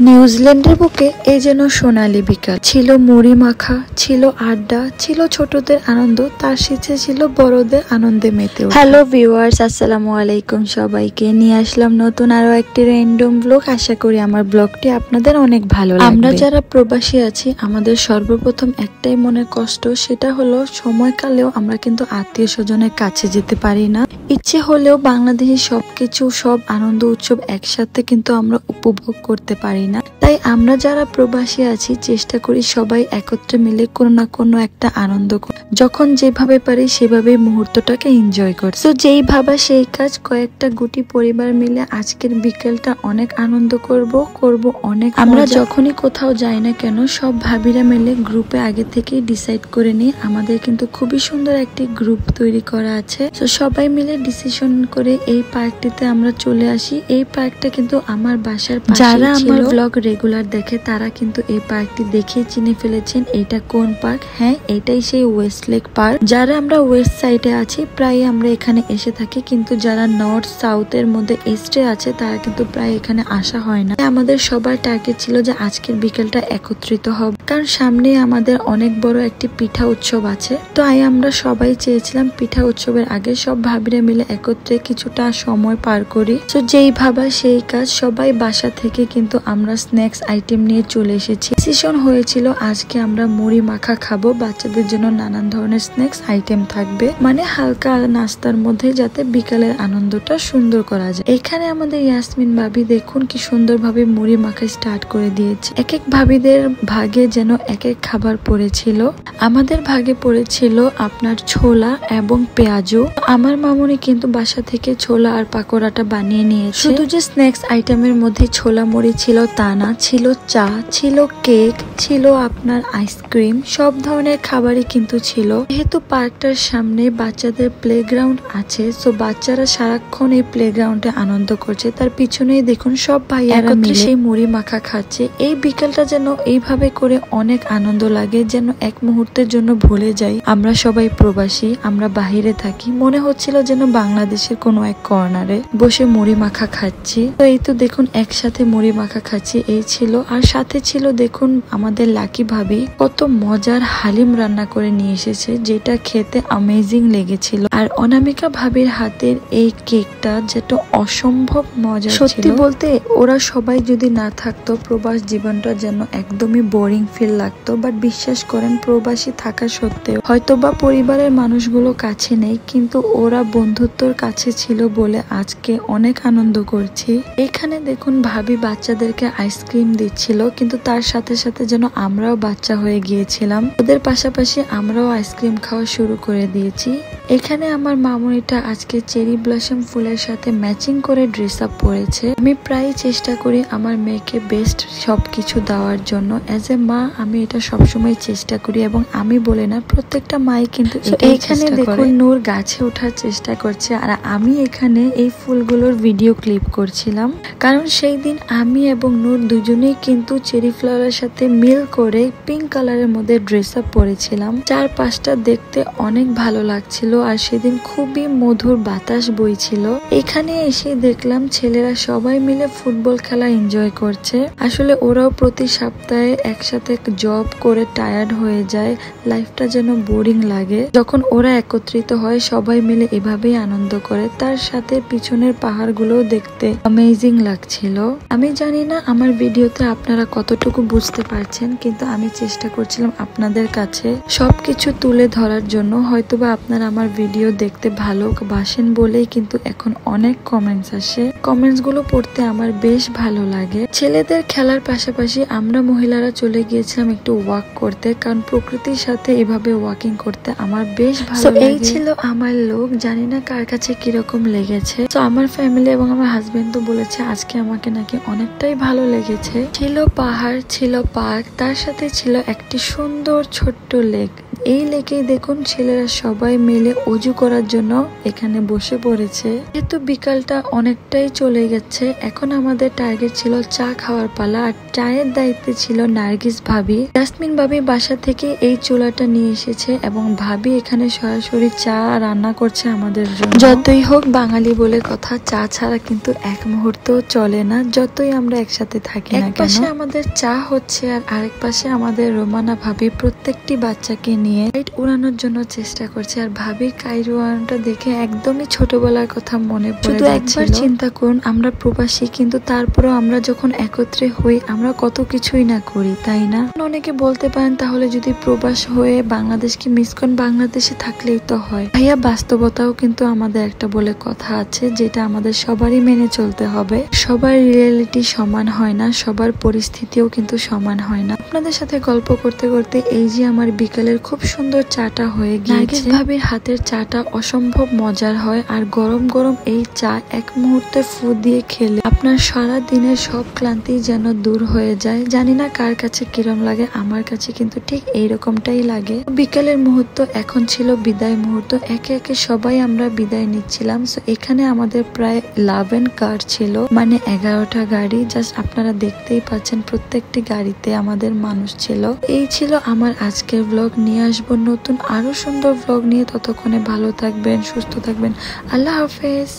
নিউজিল্যান্ডের বুকে এই যেন সোনালী বিকাল ছিল, মুড়ি মাখা ছিল, আড্ডা ছিল, ছোটদের আনন্দ তার সাথে ছিল বড়দের আনন্দে মেতে। হ্যালো ভিউয়ার্স, আসসালামু আলাইকুম। সবাইকে নিয়ে আসলাম নতুন আরো একটি র্যান্ডম ব্লগ। আশা করি আমার ব্লগটি আপনাদের অনেক ভালো লাগবে। আমরা যারা প্রবাসী আছি আমাদের সর্বপ্রথম একটাই মনের কষ্ট, সেটা হলো সময়কালেও আমরা কিন্তু আত্মীয় স্বজনের কাছে যেতে পারি না। ইচ্ছে হলেও বাংলাদেশের সবকিছু সব আনন্দ উৎসব একসাথে কিন্তু আমরা উপভোগ করতে পারি না। তাই আমরা যারা প্রবাসী আছি চেষ্টা করি সবাই একত্রে মিলে কোনো না কোনো একটা আনন্দ যখন যেভাবে পারি সেভাবে মুহূর্তটাকে এনজয় করছি। তো যেই ভাবা সেই কাজ, কয়েকটা গুটি পরিবার মিলে আজকের বিকেলটা অনেক আনন্দ করব অনেক। আমরা যখনই কোথাও যাই না কেন সব ভাবিরা মিলে গ্রুপে আগে থেকেই ডিসাইড করে নিই। আমাদের কিন্তু খুবই সুন্দর একটি গ্রুপ তৈরি করা আছে। তো সবাই মিলে ডিসিশন করে এই পার্কটিতে আমরা চলে আসি। এই পার্কটা কিন্তু আমার বাসার পাশে। যারা আমার ব্লগ রেগুলার দেখে তারা কিন্তু এই পার্কটি দেখে চিনে ফেলেছেন এটা কোন পার্ক। হ্যাঁ, এটাই সেই ওয়েস্টলেক পার্ক। যারা আমরা ওয়েস্ট সাইডে আছি প্রায় আমরা এখানে এসে থাকি, কিন্তু যারা নর্থ সাউথের মধ্যে ইস্টে আছে তারা কিন্তু প্রায় এখানে আসা হয় না। আমাদের সবার টার্গেট ছিল যে আজকের বিকেলটা একত্রিত হব, কারণ সামনে আমাদের অনেক বড় একটি পিঠা উৎসব আছে। তো আমরা সবাই চেয়েছিলাম পিঠা উৎসবের আগে সব ভাবিরা মিলে একত্রে কিছুটা সময় পার করি। তো যেই ভাবা সেই কাজ, সবাই বাসা থেকে কিন্তু আমরা স্ন্যাক্স আইটেম নিয়ে চলে এসেছি। ডিসিশন হয়েছিল আজকে আমরা মুড়ি মাখা খাবো, বাচ্চাদের জন্য নানান ধরনের স্ন্যাক্স আইটেম থাকবে, মানে হালকা নাস্তার মধ্যে যাতে বিকালের আনন্দটা সুন্দর করা যায়। এখানে আমাদের ইয়াসমিন ভাবি দেখুন কি সুন্দরভাবে মুড়ি মাখা স্টার্ট করে দিয়েছে। এক এক ভাবিদের ভাগে যেন এক এক খাবার পড়েছিল। আমাদের ভাগে পড়েছিল আপনার ছোলা এবং পেঁয়াজু। আমার মামুনি কিন্তু বাসা থেকে ছোলা আর পাকোড়াটা বানিয়ে নিয়েছে। শুধু যে স্ন্যাক্স আইটেমের মধ্যে ছোলা মুড়ি ছিল তা না, ছিল চা, ছিল কেক, ছিল আপনার আইসক্রিম, সব ধরনের খাবারই কিন্তু ছিল। যেহেতু পার্কটার সামনে বাচ্চাদের প্লেগ্রাউন্ড আছে, সো বাচ্চারা সারাক্ষণ এই প্লেগ্রাউন্ডে আনন্দ করছে। তার পিছনেই দেখুন সব ভাইয়ারা মিলে সেই মুড়ি মাখা খাচ্ছে। এই বিকেলটা যেন এইভাবে করে অনেক আনন্দ লাগে, যেন এক মুহূর্তের জন্য ভুলে যাই আমরা সবাই প্রবাসী, আমরা বাহিরে থাকি। মনে হচ্ছিল যেন বাংলাদেশের কোনো এক কর্নারে বসে মুড়ি মাখা খাচ্ছি। তো এই তো দেখুন একসাথে মুড়ি মাখা খাচ্ছি, এই ছিল। আর সাথে ছিল দেখুন আমাদের লাকি ভাবি কত মজার হালিম রান্না করে নিয়ে এসেছে, যেটা খেতে অ্যামেজিং লেগেছিল। আর অনামিকা ভাবির হাতের এই কেকটা যেটা অসম্ভব মজা। সত্যি বলতে ওরা সবাই যদি না থাকতো প্রবাস জীবনটা যেন একদমই বোরিং ফিল লাগতো। বাট বিশ্বাস করেন প্রবাসী থাকা সত্ত্বেও হয়তোবা পরিবারের মানুষগুলো কাছে নেই, কিন্তু ওরা বন্ধুত্বর কাছে ছিল বলে আজকে অনেক আনন্দ করছি। এখানে দেখুন ভাবি বাচ্চাদেরকে আইসক্রিম দিচ্ছিল, কিন্তু তার সাথে সাথে যেন আমরাও বাচ্চা হয়ে গিয়েছিলাম। ওদের পাশাপাশি আমরাও আইসক্রিম খাওয়া শুরু করে দিয়েছি। এখানে আমার মামুনিটা আজকে চেরি ব্লসম ফুলের সাথে ম্যাচিং করে ড্রেস আপ পরেছে। আমি প্রায় চেষ্টা করি আমার মেয়েকে বেস্ট সবকিছু দেওয়ার জন্য। অ্যাজ এ মা আমি এটা সবসময় চেষ্টা করি, এবং আমি বলে না প্রত্যেকটা মাই কিন্তু এখানে দেখুন নূর গাছে ওঠার চেষ্টা করছে, আর আমি এখানে এই ফুলগুলোর ভিডিও ক্লিপ করছিলাম। কারণ সেই দিন আমি এবং নূর দুজনেই কিন্তু চেরি ফ্লাওয়ারের সাথে মিল করে পিঙ্ক কালারের মধ্যে ড্রেস আপ পরেছিলাম। চারপাশটা দেখতে অনেক ভালো লাগছিল, আর সেদিন খুবই মধুর বাতাস বইছিল। এখানে এসে দেখলাম ছেলেরা সবাই মিলে ফুটবল খেলা এনজয় করছে। আসলে ওরাও প্রতি সপ্তাহে একসাথে জব করে টায়ার্ড হয়ে যায়, লাইফটা যেন বোরিং লাগে। যখন ওরা একত্রিত হয় সবাই মিলে এভাবেই আনন্দ করে। তার সাথে পিছনের পাহাড়গুলো দেখতে অ্যামেজিং লাগছিল। আমি জানি না আমার ভিডিওতে আপনারা কতটুকু বুঝতে পারছেন, কিন্তু আমি চেষ্টা করছিলাম আপনাদের কাছে সবকিছু তুলে ধরার জন্য। হয়তোবা আপনারা আমার ভিডিও দেখতে ভালোবাসেন বলেই কিন্তু এখন অনেক কমেন্টস আসে। কমেন্টস গুলো পড়তে আমার বেশ ভালো লাগে। ছেলেদের খেলার পাশাপাশি আমরা মহিলারা চলে গিয়েছিলাম একটু ওয়াক করতে, কারণ প্রকৃতির সাথে এভাবে ওয়াকিং করতে আমার বেশ ভালো লাগে। এই ছিল আমার লোক, জানি না কার কাছে কিরকম লেগেছে। তো আমার ফ্যামিলি এবং আমার হাজবেন্ড তো বলেছে আজকে আমাকে নাকি অনেকটাই ভালো লেগেছে। ছিল পাহাড়, ছিল পার্ক, তার সাথে ছিল একটি সুন্দর ছোট্ট লেক। এই লেকেই দেখুন ছেলেরা সবাই মিলে অজু করার জন্য এখানে বসে পড়েছে। যেহেতু বিকালটা অনেকটাই চলে গেছে, এখন আমাদের টার্গেট ছিল চা খাওয়ার পালা। আর চায়ের দায়িত্বে ছিল নার্গিস ভাবি। জাসমিন ভাবি বাসা থেকে এই চুলাটা নিয়ে এসেছে এবং ভাবি এখানে সরাসরি চা রান্না করছে আমাদের জন্য। যতই হোক বাঙালি বলে কথা, চা ছাড়া কিন্তু এক মুহূর্ত চলে না, যতই আমরা একসাথে থাকি না কেন। এক পাশে আমাদের চা হচ্ছে আর আরেক পাশে আমাদের রোমানা ভাবি প্রত্যেকটি বাচ্চাকে নিয়ে কাইট উড়ানোর জন্য চেষ্টা করছে। আর ভাবি কাইট উড়ানোটা দেখে একদমই ছোটবেলার কথা মনে পড়ে। শুধু একবার চিন্তা করুন, আমরা প্রবাসী কিন্তু তারপরেও আমরা যখন একত্রে হই আমরা কত কিছুই না করি, তাই না? অনেকে বলতে পারেন তাহলে যদি প্রবাস হয়ে বাংলাদেশকে মিস করেন, বাংলাদেশে থাকলেই তো হয়। ভাইয়া বাস্তবতাও কিন্তু আমাদের একটা বলে কথা আছে, যেটা আমাদের সবারই মেনে চলতে হবে। সবার রিয়েলিটি সমান হয় না, সবার পরিস্থিতিও কিন্তু সমান হয় না। আপনাদের সাথে গল্প করতে করতে এই যে আমার বিকালের খুব সুন্দর চাটা হয়ে গিয়েছে। ভাবির হাতের চাটা অসম্ভব মজার হয়। আর গরম গরম এই চা এক মুহূর্তে ফু দিয়ে খেলে আপনার সারা দিনের সব ক্লান্তি যেন দূর হয়ে যায়। জানি না কার কাছে কিরম লাগে, আমার কাছে কিন্তু ঠিক এইরকমটাই লাগে। বিকালের মুহূর্ত এখন ছিল বিদায় মুহূর্ত। একে একে সবাই আমরা বিদায় নিচ্ছিলাম। সো এখানে আমাদের প্রায় 11 কার ছিল, মানে 11টা গাড়ি। জাস্ট আপনারা দেখতেই পাচ্ছেন প্রত্যেকটি গাড়িতে আমাদের মানুষ ছিল। এই ছিল আমার আজকের ব্লগ। নিয়ে আসবো নতুন আরো সুন্দর ব্লগ নিয়ে। ততক্ষণে ভালো থাকবেন, সুস্থ থাকবেন। আল্লাহ হাফেজ।